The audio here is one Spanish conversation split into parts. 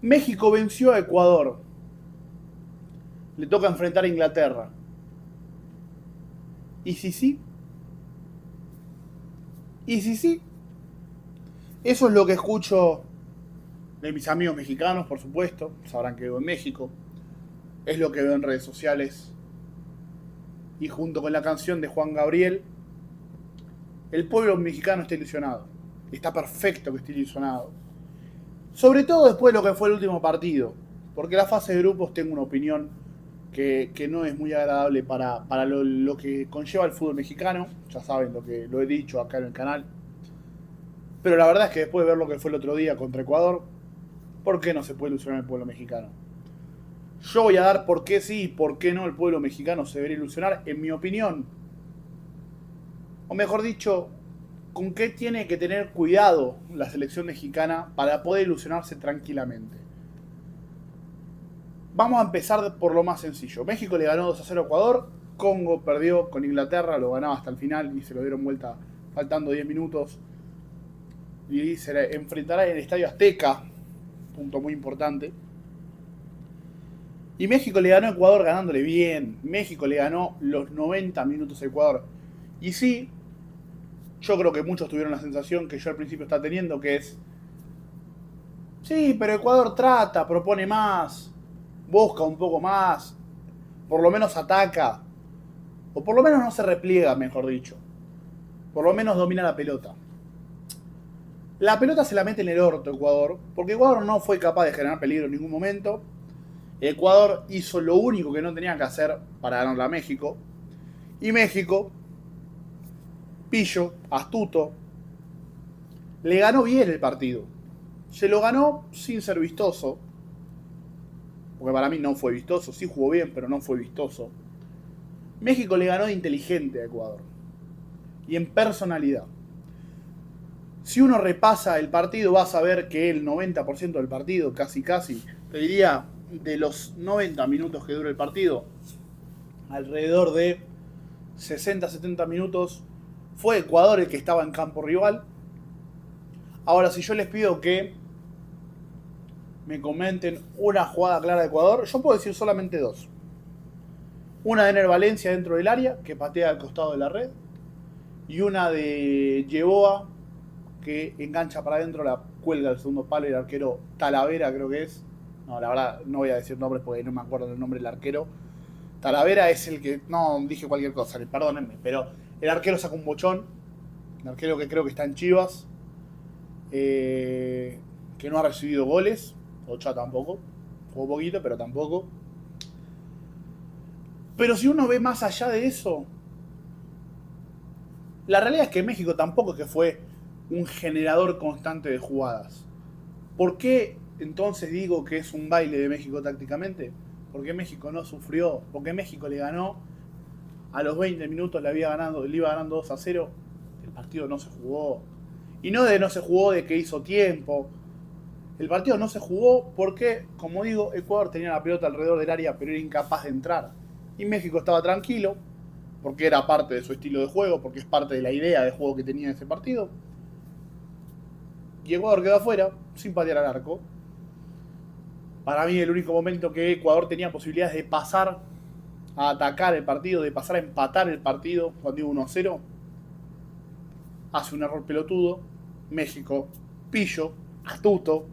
México venció a Ecuador. Le toca enfrentar a Inglaterra. ¿Y si sí? ¿Y si sí? Eso es lo que escucho de mis amigos mexicanos, por supuesto. Sabrán que vivo en México. Es lo que veo en redes sociales. Y junto con la canción de Juan Gabriel, el pueblo mexicano está ilusionado. Está perfecto que esté ilusionado. Sobre todo después de lo que fue el último partido. Porque la fase de grupos tengo una opinión que no es muy agradable para lo que conlleva el fútbol mexicano. Ya saben lo que lo he dicho acá en el canal. Pero la verdad es que después de ver lo que fue el otro día contra Ecuador, ¿por qué no se puede ilusionar el pueblo mexicano? Yo voy a dar por qué sí y por qué no el pueblo mexicano se debería ilusionar, en mi opinión. O mejor dicho, con qué tiene que tener cuidado la selección mexicana para poder ilusionarse tranquilamente. Vamos a empezar por lo más sencillo. México le ganó 2-0 a Ecuador. Congo perdió con Inglaterra, lo ganaba hasta el final y se lo dieron vuelta faltando 10 minutos. Y se enfrentará en el Estadio Azteca, punto muy importante. Y México le ganó a Ecuador ganándole bien. México le ganó los 90 minutos a Ecuador. Y sí, yo creo que muchos tuvieron la sensación que yo al principio estaba teniendo, que es, sí, pero Ecuador trata, propone más, busca un poco más, por lo menos ataca, o por lo menos no se repliega, mejor dicho. Por lo menos domina la pelota. La pelota se la mete en el orto Ecuador, porque Ecuador no fue capaz de generar peligro en ningún momento. Ecuador hizo lo único que no tenía que hacer para ganarle a México. Y México, pillo, astuto, le ganó bien el partido. Se lo ganó sin ser vistoso, porque para mí no fue vistoso. Sí jugó bien, pero no fue vistoso. México le ganó de inteligente a Ecuador. Y en personalidad. Si uno repasa el partido, vas a ver que el 90% del partido, casi casi, te diría de los 90 minutos que dura el partido, alrededor de 60-70 minutos, fue Ecuador el que estaba en campo rival. Ahora, si yo les pido que me comenten una jugada clara de Ecuador, yo puedo decir solamente dos. Una de Ener Valencia dentro del área, que patea al costado de la red, y una de Yeboa, que engancha para adentro, la cuelga al segundo palo y el arquero Talavera, creo que es. No, la verdad, no voy a decir nombres porque no me acuerdo del nombre del arquero. Talavera es el que. No, dije cualquier cosa, perdónenme, pero el arquero saca un bochón. El arquero que creo que está en Chivas. Que no ha recibido goles. Ocha tampoco. Jugó poquito, pero tampoco. Pero si uno ve más allá de eso, la realidad es que México tampoco es que fue un generador constante de jugadas. ¿Por qué entonces digo que es un baile de México tácticamente? Porque México no sufrió, porque México le ganó, a los 20 minutos le iba ganando 2-0, el partido no se jugó. Y no se jugó de que hizo tiempo. El partido no se jugó porque, como digo, Ecuador tenía la pelota alrededor del área, pero era incapaz de entrar. Y México estaba tranquilo, porque era parte de su estilo de juego, porque es parte de la idea de juego que tenía ese partido. Y Ecuador quedó afuera, sin patear al arco. Para mí el único momento que Ecuador tenía posibilidades de pasar a atacar el partido, de pasar a empatar el partido cuando iba 1-0, hace un error pelotudo. México, pillo, astuto,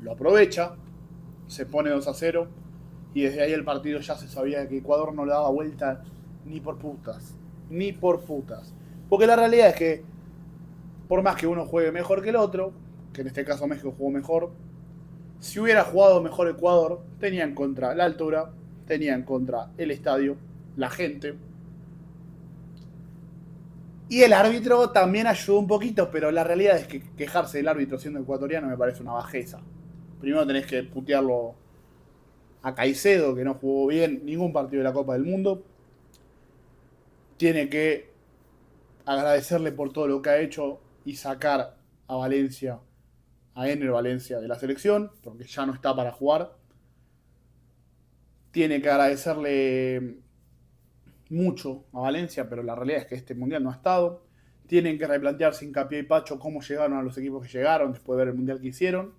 lo aprovecha, se pone 2-0 y desde ahí el partido ya se sabía que Ecuador no le daba vuelta ni por putas. Ni por putas. Porque la realidad es que por más que uno juegue mejor que el otro, que en este caso México jugó mejor, si hubiera jugado mejor Ecuador, tenía en contra la altura, tenía en contra el estadio, la gente. Y el árbitro también ayudó un poquito, pero la realidad es que quejarse del árbitro siendo ecuatoriano me parece una bajeza. Primero tenés que putearlo a Caicedo, que no jugó bien ningún partido de la Copa del Mundo. Tiene que agradecerle por todo lo que ha hecho y sacar a Valencia, a Ener Valencia de la selección, porque ya no está para jugar. Tiene que agradecerle mucho a Valencia, pero la realidad es que este mundial no ha estado. Tienen que replantearse Hincapié y Pacho cómo llegaron a los equipos que llegaron después de ver el mundial que hicieron.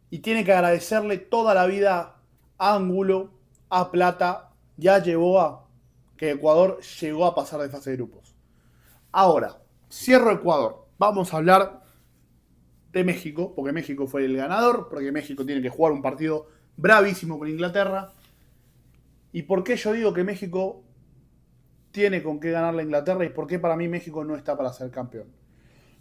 Y tiene que agradecerle toda la vida a Ángulo, a Plata y a Yeboah que Ecuador llegó a pasar de fase de grupos. Ahora, cierro Ecuador. Vamos a hablar de México, porque México fue el ganador, porque México tiene que jugar un partido bravísimo con Inglaterra. ¿Y por qué yo digo que México tiene con qué ganarle a Inglaterra y por qué para mí México no está para ser campeón?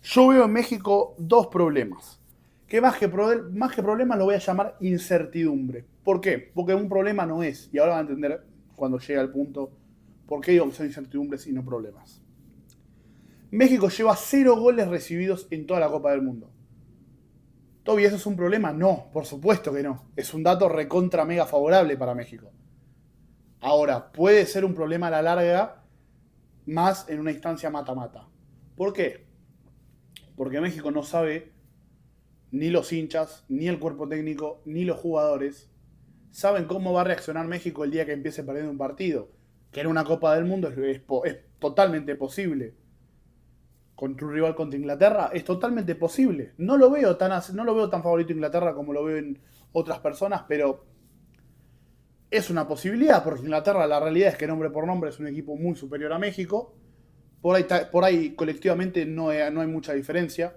Yo veo en México dos problemas. Que más que problemas lo voy a llamar incertidumbre. ¿Por qué? Porque un problema no es. Y ahora van a entender cuando llegue al punto por qué digo que son incertidumbres y no problemas. México lleva 0 goles recibidos en toda la Copa del Mundo. ¿Toby, eso es un problema? No, por supuesto que no. Es un dato recontra mega favorable para México. Ahora, puede ser un problema a la larga, más en una instancia mata-mata. ¿Por qué? Porque México no sabe, ni los hinchas, ni el cuerpo técnico, ni los jugadores, saben cómo va a reaccionar México el día que empiece perdiendo un partido. Que en una Copa del Mundo es totalmente posible. Contra un rival contra Inglaterra es totalmente posible. No lo veo tan favorito Inglaterra como lo veo en otras personas, pero es una posibilidad, porque Inglaterra la realidad es que nombre por nombre es un equipo muy superior a México. Por ahí colectivamente no hay mucha diferencia,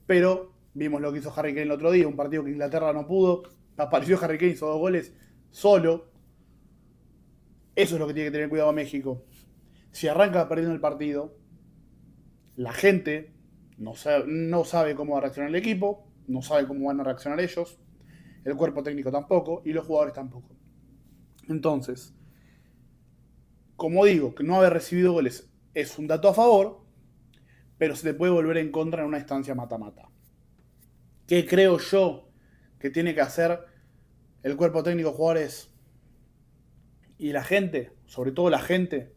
pero vimos lo que hizo Harry Kane el otro día, un partido que Inglaterra no pudo. Apareció Harry Kane, hizo 2 goles solo. Eso es lo que tiene que tener cuidado México. Si arranca perdiendo el partido, la gente no sabe cómo va a reaccionar el equipo, no sabe cómo van a reaccionar ellos, el cuerpo técnico tampoco y los jugadores tampoco. Entonces, como digo, que no haber recibido goles es un dato a favor, pero se te puede volver en contra en una instancia mata-mata. ¿Qué creo yo que tiene que hacer el cuerpo técnico, jugadores y la gente? Sobre todo la gente.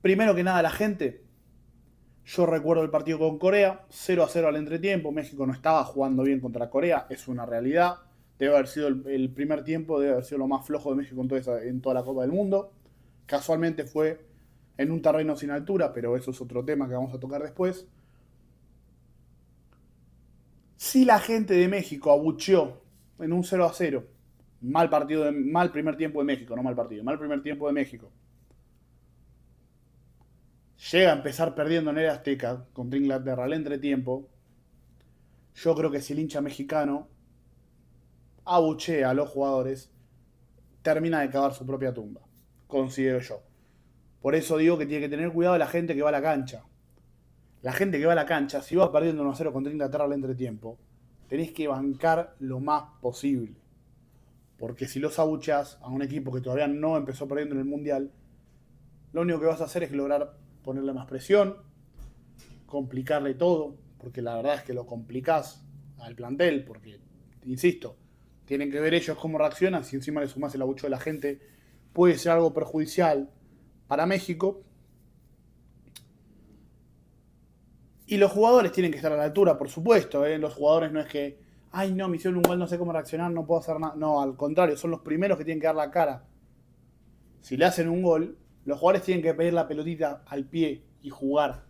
Primero que nada, la gente. Yo recuerdo el partido con Corea, 0-0 al entretiempo. México no estaba jugando bien contra Corea, es una realidad. Debe haber sido el primer tiempo, debe haber sido lo más flojo de México en toda la Copa del Mundo. Casualmente fue en un terreno sin altura, pero eso es otro tema que vamos a tocar después. Si la gente de México abucheó en un 0-0, mal primer tiempo de México, no mal partido, mal primer tiempo de México, llega a empezar perdiendo en el Azteca contra Inglaterra al entretiempo, yo creo que si el hincha mexicano abuchea a los jugadores, termina de cavar su propia tumba, considero yo. Por eso digo que tiene que tener cuidado la gente que va a la cancha. La gente que va a la cancha, si vas perdiendo 1-0 contra Inglaterra al entretiempo, tenés que bancar lo más posible. Porque si los abucheas a un equipo que todavía no empezó perdiendo en el Mundial, lo único que vas a hacer es lograr ponerle más presión, complicarle todo, porque la verdad es que lo complicás al plantel, porque, insisto, tienen que ver ellos cómo reaccionan. Si encima le sumás el abucheo de la gente, puede ser algo perjudicial para México. Y los jugadores tienen que estar a la altura, por supuesto. Los jugadores no es que, ay no, me hicieron un gol, no sé cómo reaccionar, no puedo hacer nada. No, al contrario, son los primeros que tienen que dar la cara. Si le hacen un gol, los jugadores tienen que pedir la pelotita al pie y jugar.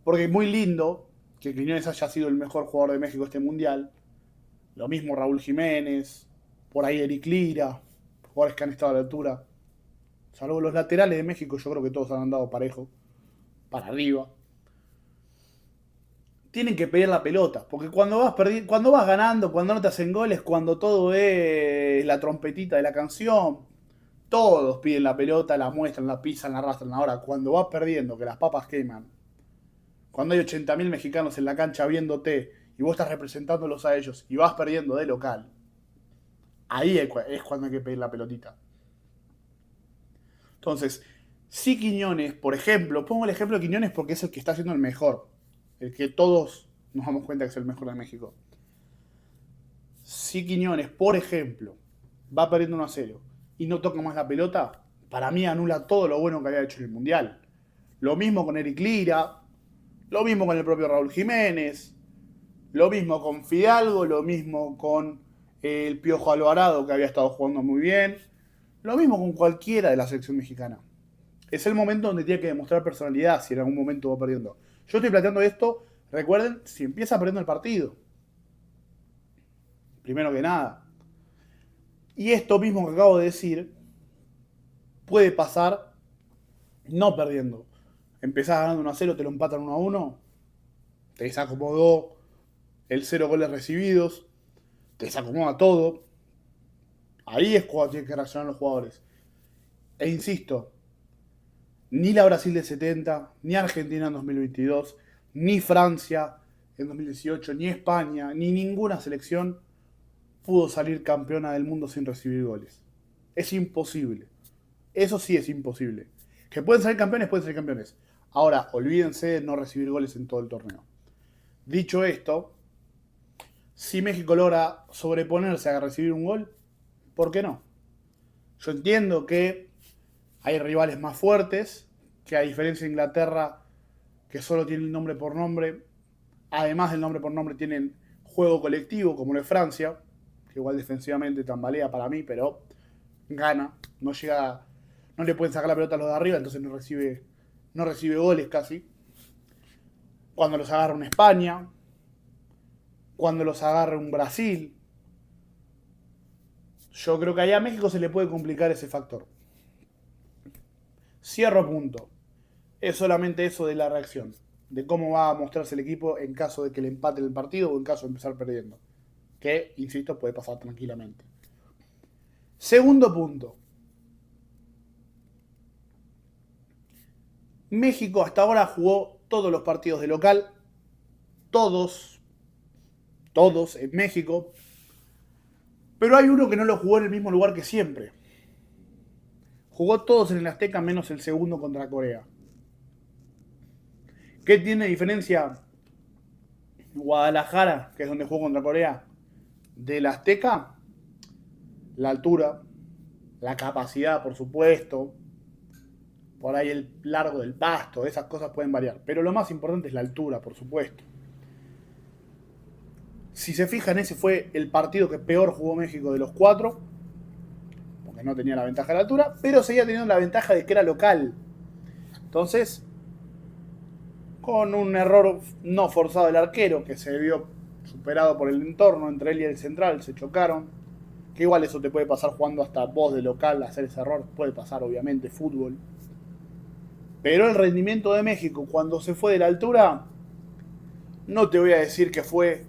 Porque es muy lindo que Quiñones haya sido el mejor jugador de México este mundial. Lo mismo Raúl Jiménez, por ahí Eric Lira, jugadores que han estado a la altura. Salvo los laterales de México, yo creo que todos han andado parejo, para arriba. Tienen que pedir la pelota, porque cuando vas ganando, cuando no te hacen goles, cuando todo es la trompetita de la canción, todos piden la pelota, la muestran, la pisan, la arrastran. Ahora, cuando vas perdiendo, que las papas queman, cuando hay 80.000 mexicanos en la cancha viéndote y vos estás representándolos a ellos y vas perdiendo de local, ahí es cuando hay que pedir la pelotita. Entonces, si Quiñones, por ejemplo, pongo el ejemplo de Quiñones porque es el que está haciendo el mejor, el que todos nos damos cuenta que es el mejor de México. Si Quiñones, por ejemplo, va perdiendo 1-0 y no toca más la pelota, para mí anula todo lo bueno que había hecho en el Mundial. Lo mismo con Eric Lira, lo mismo con el propio Raúl Jiménez, lo mismo con Fidalgo, lo mismo con el Piojo Alvarado, que había estado jugando muy bien, lo mismo con cualquiera de la selección mexicana. Es el momento donde tiene que demostrar personalidad si en algún momento va perdiendo. Yo estoy planteando esto, recuerden, si empieza perdiendo el partido. primero que nada. Y esto mismo que acabo de decir puede pasar no perdiendo. Empezás ganando 1-0, te lo empatan 1-1, te desacomodó el 0 goles recibidos, te desacomoda todo. Ahí es cuando tienen que reaccionar los jugadores. E insisto, ni la Brasil de 70, ni Argentina en 2022, ni Francia en 2018, ni España, ni ninguna selección pudo salir campeona del mundo sin recibir goles. Es imposible. Eso sí es imposible. Que pueden salir campeones, pueden salir campeones. Ahora, olvídense de no recibir goles en todo el torneo. Dicho esto, si México logra sobreponerse a recibir un gol, ¿por qué no? Yo entiendo que hay rivales más fuertes, que a diferencia de Inglaterra, que solo tiene el nombre por nombre, además del nombre por nombre tienen juego colectivo, como lo es Francia, que igual defensivamente tambalea para mí, pero gana, no llega, no le pueden sacar la pelota a los de arriba, entonces no recibe goles casi. Cuando los agarra una España, cuando los agarra un Brasil, yo creo que allá a México se le puede complicar ese factor. Cierro punto. Es solamente eso de la reacción, de cómo va a mostrarse el equipo en caso de que le empate el partido o en caso de empezar perdiendo. Que, insisto, puede pasar tranquilamente. Segundo punto. México hasta ahora jugó todos los partidos de local. Todos en México. Pero hay uno que no lo jugó en el mismo lugar que siempre. Jugó todos en el Azteca menos el segundo contra Corea. ¿Qué tiene diferencia Guadalajara, que es donde jugó contra Corea, del Azteca? La altura, la capacidad, por supuesto, por ahí el largo del pasto, esas cosas pueden variar. Pero lo más importante es la altura, por supuesto. Si se fijan, ese fue el partido que peor jugó México de los 4, porque no tenía la ventaja de la altura, pero seguía teniendo la ventaja de que era local. Entonces, con un error no forzado del arquero, que se vio superado por el entorno, entre él y el central, se chocaron. Que igual eso te puede pasar jugando hasta vos de local, hacer ese error, puede pasar obviamente, fútbol. Pero el rendimiento de México cuando se fue de la altura, no te voy a decir que fue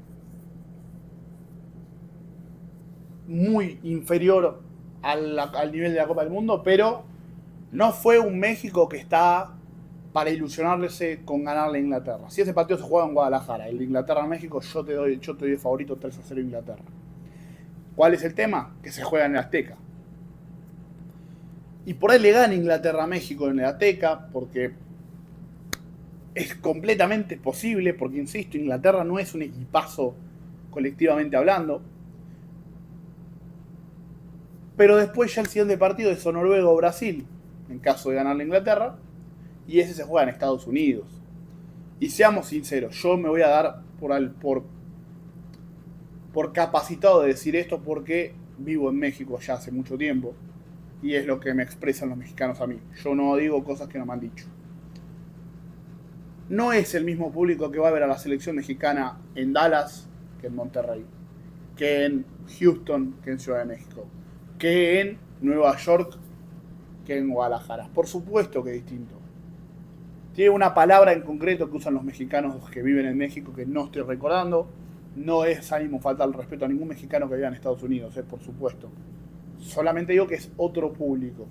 muy inferior al nivel de la Copa del Mundo, pero no fue un México que está para ilusionarse con ganarle a Inglaterra. Si ese partido se juega en Guadalajara, el de Inglaterra-México, yo te doy de favorito 3-0 Inglaterra. ¿Cuál es el tema? Que se juega en el Azteca. Y por ahí le gana Inglaterra a México en el Azteca, porque es completamente posible, porque insisto, Inglaterra no es un equipazo colectivamente hablando. Pero después ya el siguiente partido es o Noruega o Brasil, en caso de ganarle a Inglaterra, y ese se juega en Estados Unidos. Y seamos sinceros, yo me voy a dar por capacitado de decir esto porque vivo en México ya hace mucho tiempo y es lo que me expresan los mexicanos a mí. Yo no digo cosas que no me han dicho. No es el mismo público que va a ver a la selección mexicana en Dallas que en Monterrey, que en Houston, que en Ciudad de México, que en Nueva York, que en Guadalajara. Por supuesto que es distinto. Tiene una palabra en concreto que usan los mexicanos que viven en México que no estoy recordando. No es ánimo faltar el respeto a ningún mexicano que viva en Estados Unidos, por supuesto. Solamente digo que es otro público.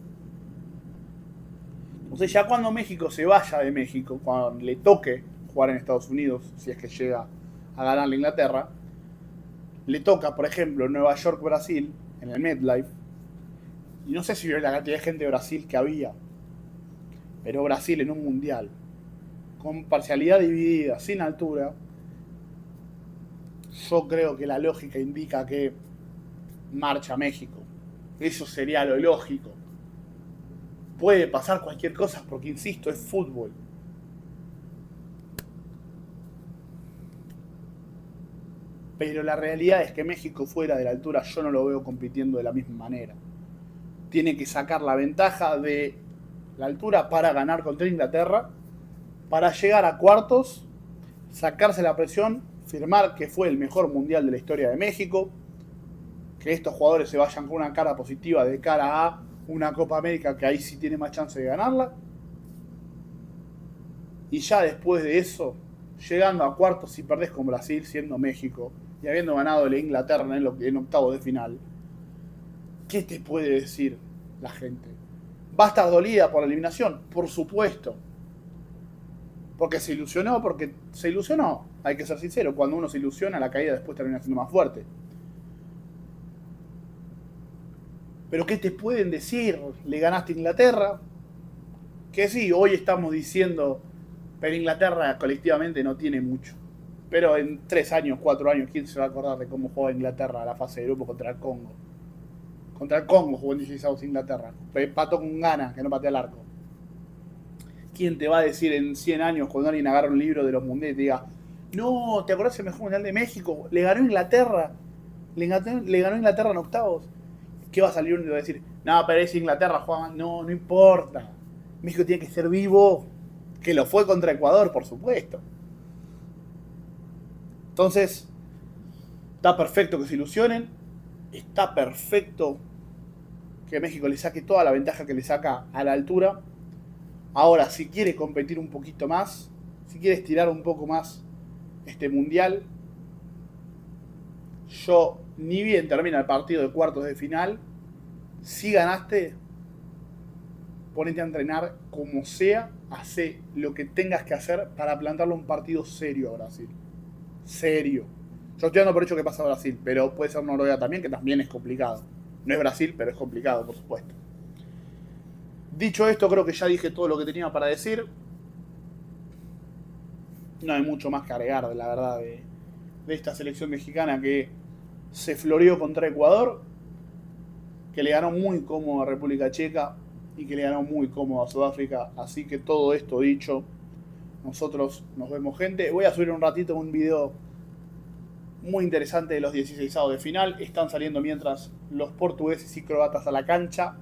Entonces ya cuando México se vaya de México, cuando le toque jugar en Estados Unidos, si es que llega a ganar la Inglaterra, le toca, por ejemplo, Nueva York-Brasil, en el MetLife, y no sé si vio la cantidad de gente de Brasil que había, pero Brasil en un mundial, con parcialidad dividida, sin altura, yo creo que la lógica indica que marcha México. Eso sería lo lógico. Puede pasar cualquier cosa porque, insisto, es fútbol. Pero la realidad es que México fuera de la altura yo no lo veo compitiendo de la misma manera. Tiene que sacar la ventaja de la altura para ganar contra Inglaterra, para llegar a cuartos, sacarse la presión, firmar que fue el mejor mundial de la historia de México, que estos jugadores se vayan con una cara positiva de cara a una Copa América que ahí sí tiene más chance de ganarla. Y ya después de eso, llegando a cuartos si perdés con Brasil, siendo México, y habiendo ganado la Inglaterra en octavos de final, ¿qué te puede decir la gente? ¿Va a estar dolida por la eliminación? Por supuesto. Porque se ilusionó, Hay que ser sincero, cuando uno se ilusiona, la caída después termina siendo más fuerte. Pero ¿qué te pueden decir? Le ganaste a Inglaterra. Que sí, hoy estamos diciendo, pero Inglaterra colectivamente no tiene mucho. Pero en 3 años, 4 años, ¿quién se va a acordar de cómo jugó Inglaterra a la fase de grupo contra el Congo? Contra el Congo jugó en 16 Inglaterra. Empató con Ghana, que no patea al arco. ¿Quién te va a decir en 100 años, cuando alguien agarra un libro de los mundiales y te diga, no, ¿te acordás del mejor mundial de México? Le ganó Inglaterra. Le ganó Inglaterra en octavos. ¿Qué va a salir uno y va a decir, no, pero es Inglaterra, juega mal? No, no importa. México tiene que ser vivo. Que lo fue contra Ecuador, por supuesto. Entonces, está perfecto que se ilusionen. Está perfecto que México le saque toda la ventaja que le saca a la altura. Ahora, si quiere competir un poquito más, si quiere estirar un poco más este mundial, yo, ni bien termina el partido de cuartos de final, si ganaste, ponete a entrenar como sea, hace lo que tengas que hacer para plantarle un partido serio a Brasil. Serio. Yo estoy dando por hecho que pasa a Brasil, pero puede ser Noruega también, que también es complicado. No es Brasil, pero es complicado, por supuesto. Dicho esto, creo que ya dije todo lo que tenía para decir. No hay mucho más que agregar, la verdad, de esta selección mexicana que se floreó contra Ecuador, que le ganó muy cómodo a República Checa y que le ganó muy cómodo a Sudáfrica. Así que todo esto dicho, nosotros nos vemos, gente. Voy a subir un ratito un video muy interesante de los 16avos de final. Están saliendo mientras los portugueses y croatas a la cancha.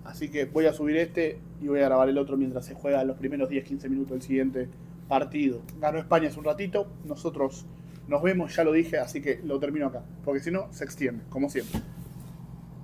Así que voy a subir este y voy a grabar el otro mientras se juega los primeros 10-15 minutos del siguiente partido. Ganó España hace un ratito. Nosotros nos vemos, ya lo dije, así que lo termino acá. Porque si no, se extiende, como siempre.